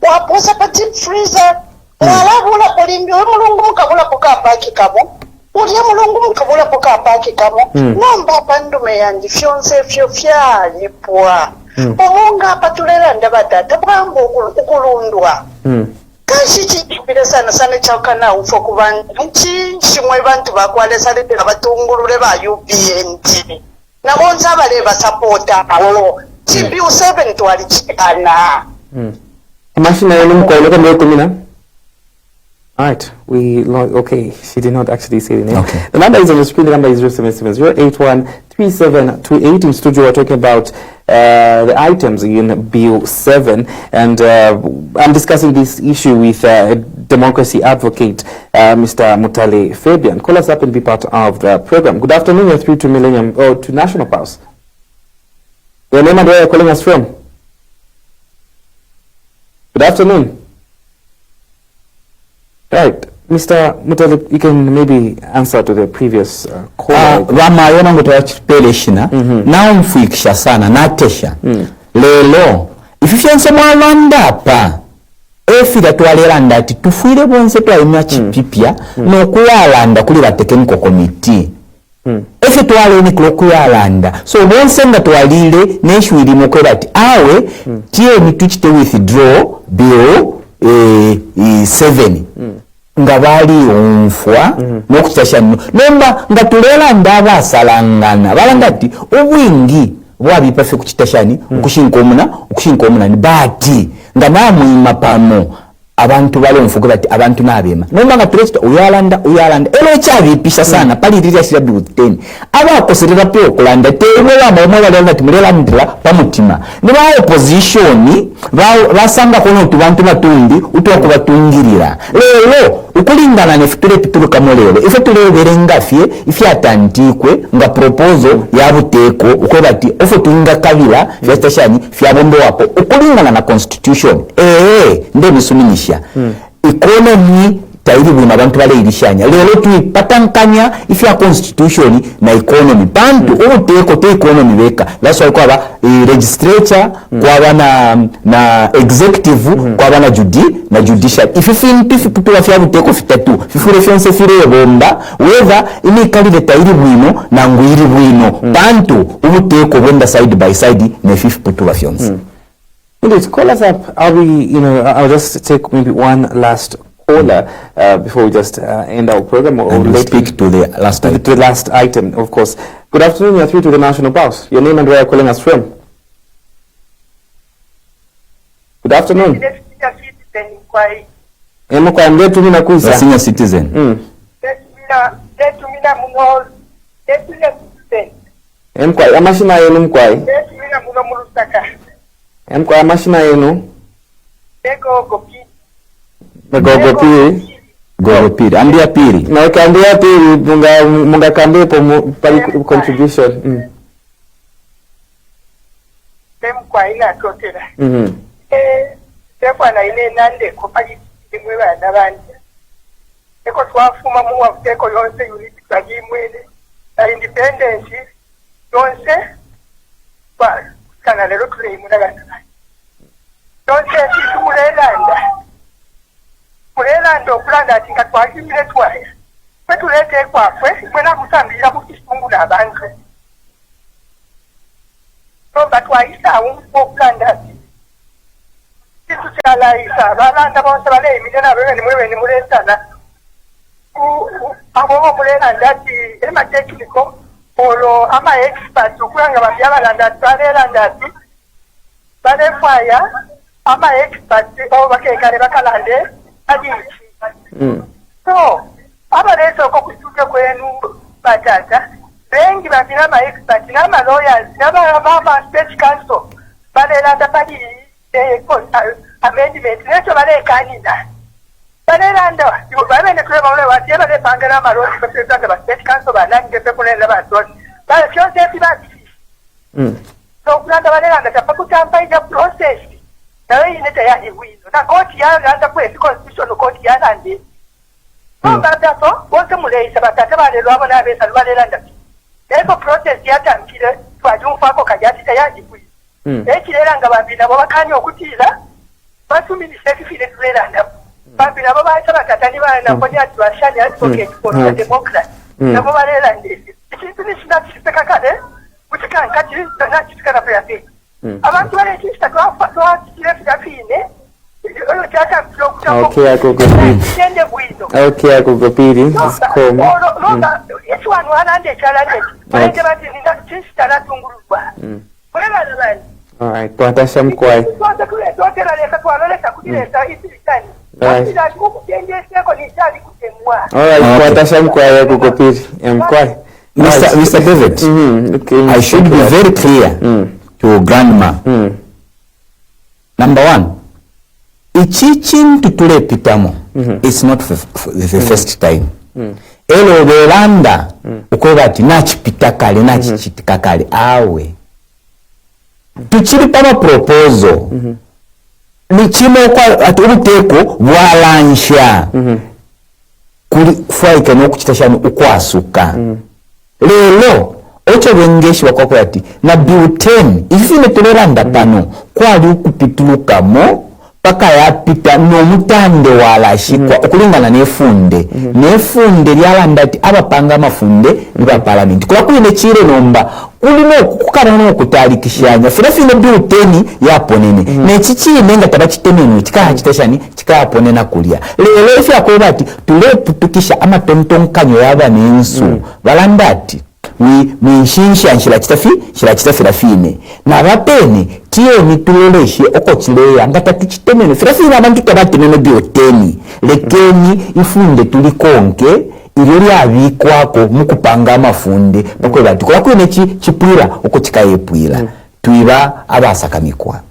Waposa pa deep freezer. Wala bula polimbi. Mulungu mkabula poka paki kamo. Ulia mulungu mkabula poka paki kamo. Nomba pandume yandi fyonse fyofya lipwa. Omunga patulera ndabata. Bwambo ukulundwa. Kashi chikubire sana chakana ufo kubantu nchimwe bantu bakwale salete abatungulule ba UPND na bonza bale basupporta awo Bill 7 twali chikana Mashina yenu mkwai leka mbele kumina. Alright, okay, she did not actually say the name. Okay. The number is on the screen, the number is 077-081-3728. In studio, we're talking about the items in Bill 7, and I'm discussing this issue with democracy advocate, Mr. Mutale Fabian. Call us up and be part of the program. Good afternoon, you're through to Millennium, to National Pulse. Your name and where you're calling us from? Good afternoon. Right, Mr. Mutale, you can maybe answer to the previous call. Rama yona mutawachipeleshina na mfuikisha sana na tesha lelo ififyanse mwalanda pa efira twalelanda ati tufuire bonse twalina chipipya n'okuyalanda kuli ba technical committee efe twaleni kulokuyalanda so bonse nga twalile neshwiri mukwera ati awe tieni tuchite withdraw bill 7 nga bali umfwa n'okutasha nomba nga tulela ndaba asalangana balanga ati obwingi bwabipafe kuchitashani okushinka omuna ni bati nga namwima pano abantu bale mfuko bati abantu nabema nomba nga tulechita uyalanda elo chabipisha sana pali liri asira bill 10 abakoserera pe okulanda tewe bamwe balanga ati mulela ndira pamutima ne ba opposition basanga kono tubantu batundi utoko batungirira lelo ukulingana ne fitule pituluka molelo ife tuleberenga fye ifyatantikwe nga proposal ya buteko ukoba ati ofo tuinga kabila fyastashani fyabombo wapo ukulingana na constitution nde misuminisha economy tairi buna abantu bale irishanya lelo tuipatankanya ifya constitution na economy bantu ubuteko te economy beka that's why kwaba legislature kwaba na executive kwaba na judicial ififintu pitula fya buteko fitatu fifure fyonse fire bomba whether inikali tairi bwino na ngwiri bwino bantu ubuteko benda side by side na fifi pitula fyonse. Indeed, call us up. I'll just take maybe one last caller before we just end our program. Or let's speak to the last item. The last item, of course. Good afternoon, you're through to the National Pulse. Your name and where you're calling us from? Good afternoon. Senior citizen. Amashina yenu mkwai? Mkwai amashina yenu? Gogo piri. Ambia piri. Na kambia piri munga kambia po contribution. Kwa ina totera. Kwa na ile nande kupagi kimwe bana bandi. Eko twafuma mu wafeko yonse unity twagimwene. Na independence yonse kwa kana lero tule imuna bana. Yonse mulelanda okulanda ati nga twagimire twaya. Kwe tulete kwafwe mwena kusambira mu kisungu n'abantu. Nomba twayisawo okulanda ati kitu kyalaisa balanda bonse bale emine nabo ni mwewe ni mulesana abo omulera ndati ema technical olo ama expert okulanga babyalanda tbalera ndati balefaya ama expert o bakekale bakalande agiki so abalesa okutuke kwenu batata bengi babina ama expert n'ama lawyers n'aba state council balelanda pali amendment nekyo balekanina balelanda babene kuleba ole wati bale pangana amaloti basetange ba state council banange pekulenda batoni bale kyonse ebibati so kulanda balelanda tapakutamba ija process nawe ineta ya iwino na koti yalanda kwesi constitutional court yalandi batato bose muleisa batata balelo abo nabesa balelanda eko process yatangire twajumfako kajati tayandi kwisi ekirera nga bambina bo bakanya okutiza batuminisha kifile tulelanda bambina bo bacha bakatani bana konya twashani advocate for the democracy nabo balelanda ikintu nishinda kiseka kale kutika nkati na kitikana pya fi abantu bale kista kwa kirefine Okay, I could go Okay, I could go piri. It's cool. Each one ande challenge. Balenge bati ninda kista na tungurwa. All right, tuatasha mkwai. All right, tuatasha mkwai ya kukopiri. Mkwai. Mr. David, okay. I should be very clear to Grandma. Number one, ichichintu tulepitamo it's not the first time. Elo belanda ukweba ati nachipita kale nachichitika kale awe. Tuchiri pama proposal ni chimo kwa ati ubuteko bwalansha kufaika n'okukitashano ukwasuka lelo ocho bengeshi wakoko ati na bill 10 ifine toleranda pano kwali ukupitulukamo paka yapita n'omutande walashikwa okulingana nefunde lyalanda ati abapanga amafunde niba parliament kula kuli nechire nomba kulino kukana n'okutalikishanya fine bill 10 yaponene nechichine nga tabachitemenu chikahachitashani chikaponena kulya lelo ifi akoba ati tuleputukisha amatontonkanyo yaba nensu balanda ati mwishinsha nshila chitafi rafine na bapene tiyo nituloleshe oko chileya ngata tuchitemene firafine abantu tabatemene bioteni lekeni ifunde tulikonke ilyo lyabikwako mukupanga amafunde bakwe bati kola kwene chipwira oko chikayepwira tuiba abasakamikwa.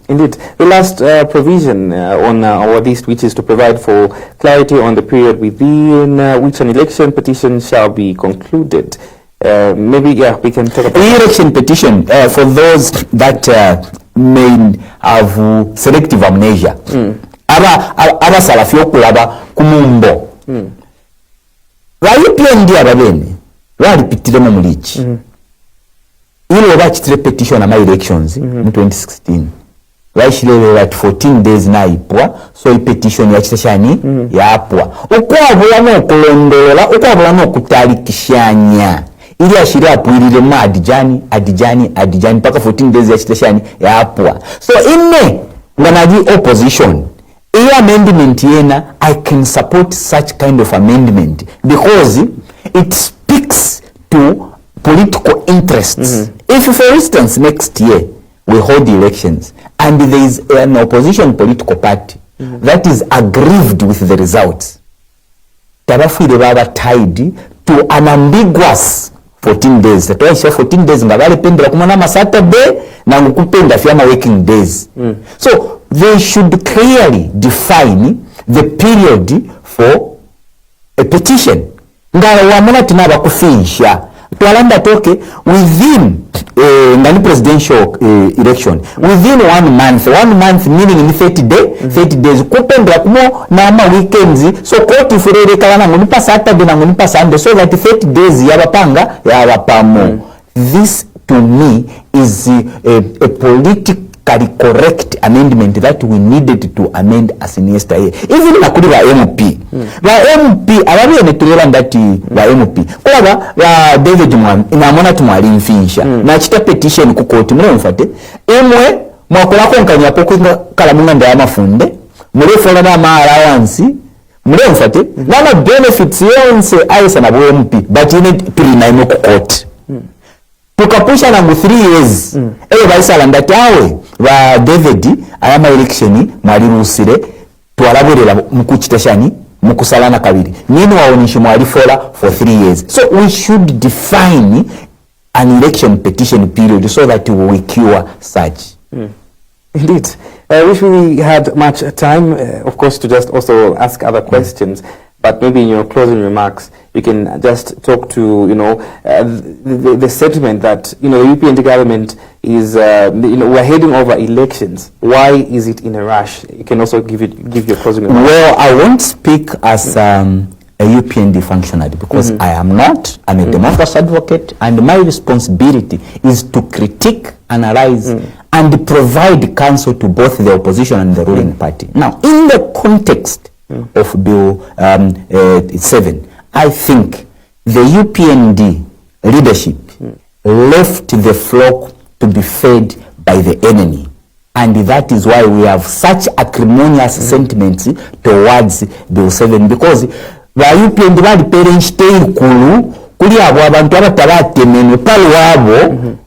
Indeed. The last provision on our list, which is to provide for clarity on the period within which an election petition shall be concluded. Maybe we can talk about the election petition for those that may have selective amnesia. Aba salafi okulaba kumumbo. Bayipyendi ababene balipitiremo mulichi. Ile bachitire petition ama elections mu 2016. Bayishirele at 14 days na ipwa so petition yachitashani yapwa. Ukwabula no kulondola, ukwabula no kutalikishanya. Ili ashiria puilile ma adijani paka 14 days ya chitashani ya apwa. So inne nganaji opposition iya amendment yena I can support such kind of amendment because it speaks to political interests. If for instance next year we hold elections and there is an opposition political party that is aggrieved with the results, tabafire baba tied to an ambiguous 14 days. Tatuwaisha 14 days nga bale pendela kumana ma Saturday na ngukupenda fiama working days. So they should clearly define the period for a petition. Ngala wamuna tinaba kufinsha. Tualanda toke within ngani presidential election within 1 month. 1 month meaning in 30 days kupendela kumo na ama weekends so koti furere kala ngunipa Saturday na ngunipa Sunday so that 30 days yabapanga yabapamo. This to me is a politically correct amendment that we needed to amend as in yesterday. Even nakuri ba MP. Ba MP ababi netulera ndati ba MP. Kwa ba David Mwami inamona tumwali mfinsha. Na chita petition ku court mwe mfate. Emwe mwakola konkanya poko kala munga ndaya mafunde. Mure fola na allowance. mulemufate nana benefits yonse ayesa na bwemp but ine tulinaimo ku court tukapusha nangu 3 years eyo baisala ndati awe ba David ayama election mwalirusire twalaberera mukukitashani mukusalana kabiri nini waonishi mwalifola for 3 years. So we should define an election petition period so that we cure such. Indeed. I wish we had much time, of course, to just also ask other questions. But maybe in your closing remarks, you can just talk to, the sentiment that, the UPND government is, we're heading over elections. Why is it in a rush? You can also give your closing remarks. Well, I won't speak as a UPND functionary because I am not. I'm a democracy advocate, and my responsibility is to critique, analyze, and provide counsel to both the opposition and the ruling party. Now, in the context of Bill 7, I think the UPND leadership left the flock to be fed by the enemy. And that is why we have such acrimonious sentiments towards Bill 7, because the UPND bali parents teikulu kuli abo abantu abatabatemene pali wabo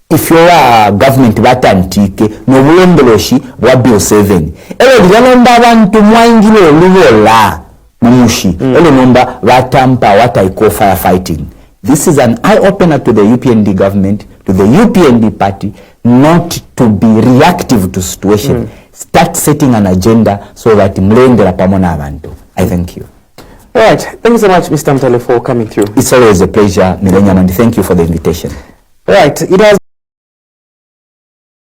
if you are government batantike no bulondoloshi bwa Bill 7 elo lyalonda abantu mwangire olubola mumushi elo nomba batampa what I call firefighting. This is an eye opener to the UPND government, to the UPND party, not to be reactive to situation. Start setting an agenda so that mlendera pamona abantu. I thank you. All right. Thank you so much, Mr. Mtale, for coming through. It's always a pleasure, Millennium, and thank you for the invitation. All right. It has